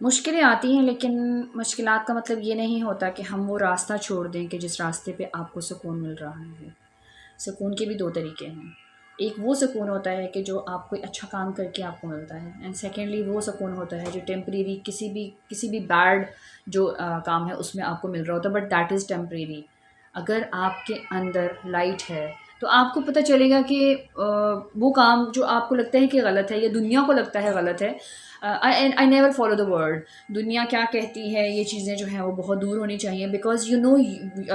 मुश्किलें आती हैं, लेकिन मुश्किलात का मतलब ये नहीं होता कि हम वो रास्ता छोड़ दें कि जिस रास्ते पे आपको सुकून मिल रहा है। सुकून के भी 2 तरीके हैं। एक वो सुकून होता है कि जो आप कोई अच्छा काम करके आपको मिलता है, एंड सेकेंडली वो सुकून होता है जो टेम्परेरी किसी भी बैड जो काम है उसमें आपको मिल रहा होता है, बट दैट इज़ टेम्परेरी। अगर आपके अंदर लाइट है तो आपको पता चलेगा कि वो काम जो आपको लगता है कि गलत है या दुनिया को लगता है गलत है, I never follow the word. दुनिया क्या कहती है ये चीज़ें जो हैं वो बहुत दूर होनी चाहिए, because you know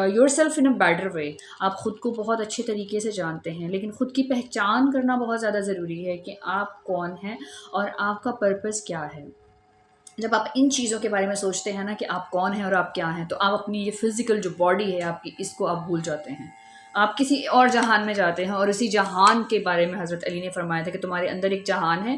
your self in a better way. आप ख़ुद को बहुत अच्छे तरीके से जानते हैं, लेकिन ख़ुद की पहचान करना बहुत ज़्यादा ज़रूरी है कि आप कौन हैं और आपका पर्पस क्या है। जब आप इन चीज़ों के बारे में सोचते हैं ना कि आप कौन हैं और आप क्या हैं, तो आप अपनी ये फिज़िकल जो बॉडी है आपकी, इसको आप भूल जाते हैं। आप किसी और जहान में जाते हैं, और उसी जहान के बारे में हज़रत अली ने फरमाया था कि तुम्हारे अंदर एक जहान है,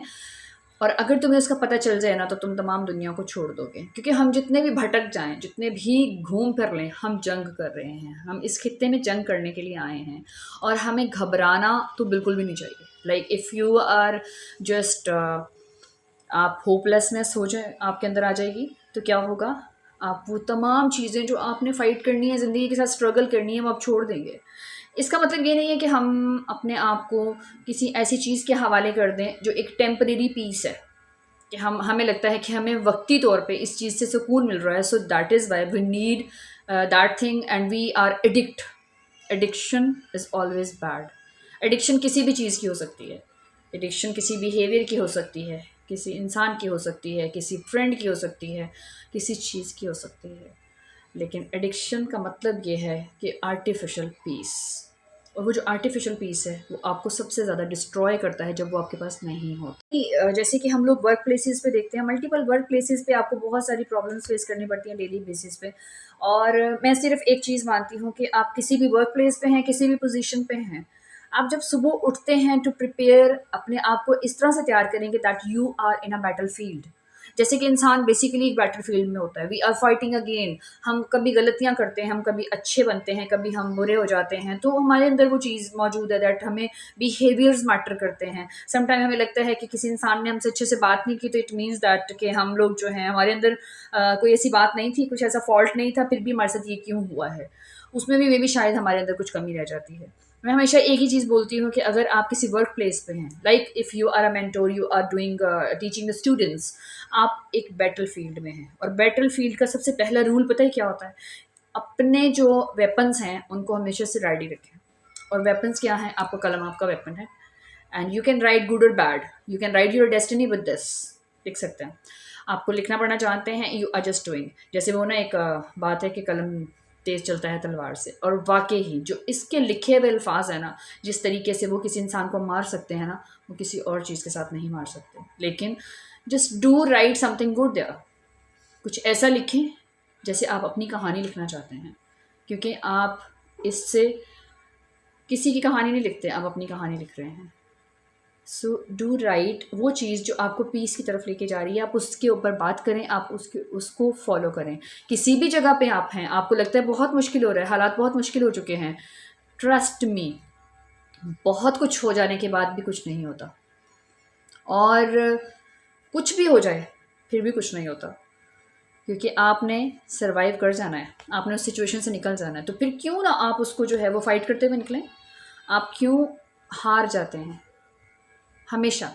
और अगर तुम्हें उसका पता चल जाए ना तो तुम तमाम दुनिया को छोड़ दोगे। क्योंकि हम जितने भी भटक जाएं, जितने भी घूम फिर लें, हम जंग कर रहे हैं। हम इस खित्ते में जंग करने के लिए आए हैं, और हमें घबराना तो बिल्कुल भी नहीं चाहिए। Like if you are just आप होपलेसनेस हो जाए आपके अंदर आ जाएगी, तो क्या होगा? आप वो तमाम चीज़ें जो आपने फ़ाइट करनी है, ज़िंदगी के साथ स्ट्रगल करनी है, वो आप छोड़ देंगे। इसका मतलब ये नहीं है कि हम अपने आप को किसी ऐसी चीज़ के हवाले कर दें जो एक टेम्परेरी पीस है, कि हमें लगता है कि हमें वक्ती तौर पे इस चीज़ से सुकून मिल रहा है, so that is why we need that thing and we are addict. Addiction is always bad. Addiction किसी भी चीज़ की हो सकती है। एडिक्शन किसी बिहेवियर की हो सकती है, किसी इंसान की हो सकती है, किसी फ्रेंड की हो सकती है, किसी चीज़ की हो सकती है। लेकिन एडिक्शन का मतलब ये है कि आर्टिफिशियल पीस, और वो जो आर्टिफिशियल पीस है वो आपको सबसे ज़्यादा डिस्ट्रॉय करता है जब वो आपके पास नहीं होता। जैसे कि हम लोग वर्क प्लेसेस पे देखते हैं, मल्टीपल वर्क प्लेसेस पे आपको बहुत सारी प्रॉब्लम्स फेस करनी पड़ती हैं डेली बेसिस पे। और मैं सिर्फ एक चीज़ मानती हूँ कि आप किसी भी वर्क प्लेस पे हैं, किसी भी पोजीशन पे हैं, आप जब सुबह उठते हैं टू प्रिपेयर अपने आप को इस तरह से तैयार करेंगे that you are in a battle field. जैसे कि इंसान बेसिकली एक बैटल फील्ड में होता है, वी आर फाइटिंग अगेन। हम कभी गलतियां करते हैं, हम कभी अच्छे बनते हैं, कभी हम बुरे हो जाते हैं, तो हमारे अंदर वो चीज़ मौजूद है दैट हमें बिहेवियर्स मैटर करते हैं। समटाइम हमें लगता है कि किसी इंसान ने हमसे अच्छे से बात नहीं की, तो इट मीन्स दैट कि हम लोग जो हैं हमारे अंदर कोई ऐसी बात नहीं थी, कुछ ऐसा फॉल्ट नहीं था, फिर भी हमारे साथ ये क्यों हुआ है। उसमें भी मे बी शायद हमारे अंदर कुछ कमी रह जाती है। मैं हमेशा एक ही चीज़ बोलती हूँ कि अगर आप किसी वर्क प्लेस पे हैं, like if you are a mentor, you are doing teaching the students, आप एक बैटल फील्ड में हैं। और बैटल फील्ड का सबसे पहला रूल पता है क्या होता है? अपने जो वेपन्स हैं उनको हमेशा से रेडी रखें। और वेपन्स क्या हैं? आपका कलम आपका वेपन है, and you can write good और bad, you can write your destiny with this. लिख सकते हैं। आपको लिखना पढ़ना जानते हैं, यू आर जस्ट डूइंग। जैसे वो ना एक बात है कि कलम तेज चलता है तलवार से, और वाकई ही जो इसके लिखे हुए अल्फाज है ना, जिस तरीके से वो किसी इंसान को मार सकते हैं ना, वो किसी और चीज़ के साथ नहीं मार सकते। लेकिन just do write something good there. कुछ ऐसा लिखें जैसे आप अपनी कहानी लिखना चाहते हैं, क्योंकि आप इससे किसी की कहानी नहीं लिखते, आप अपनी कहानी लिख रहे हैं। सो डू राइट वो चीज़ जो आपको पीस की तरफ लेके जा रही है, आप उसके ऊपर बात करें, आप उसको फॉलो करें। किसी भी जगह पे आप हैं, आपको लगता है बहुत मुश्किल हो रहा है, हालात बहुत मुश्किल हो चुके हैं, ट्रस्ट मी, बहुत कुछ हो जाने के बाद भी कुछ नहीं होता। और कुछ भी हो जाए फिर भी कुछ नहीं होता, क्योंकि आपने सर्वाइव कर जाना है, आपने उस सिचुएशन से निकल जाना है। तो फिर क्यों ना आप उसको जो है वो फाइट करते हुए निकलें। आप क्यों हार जाते हैं हमेशा?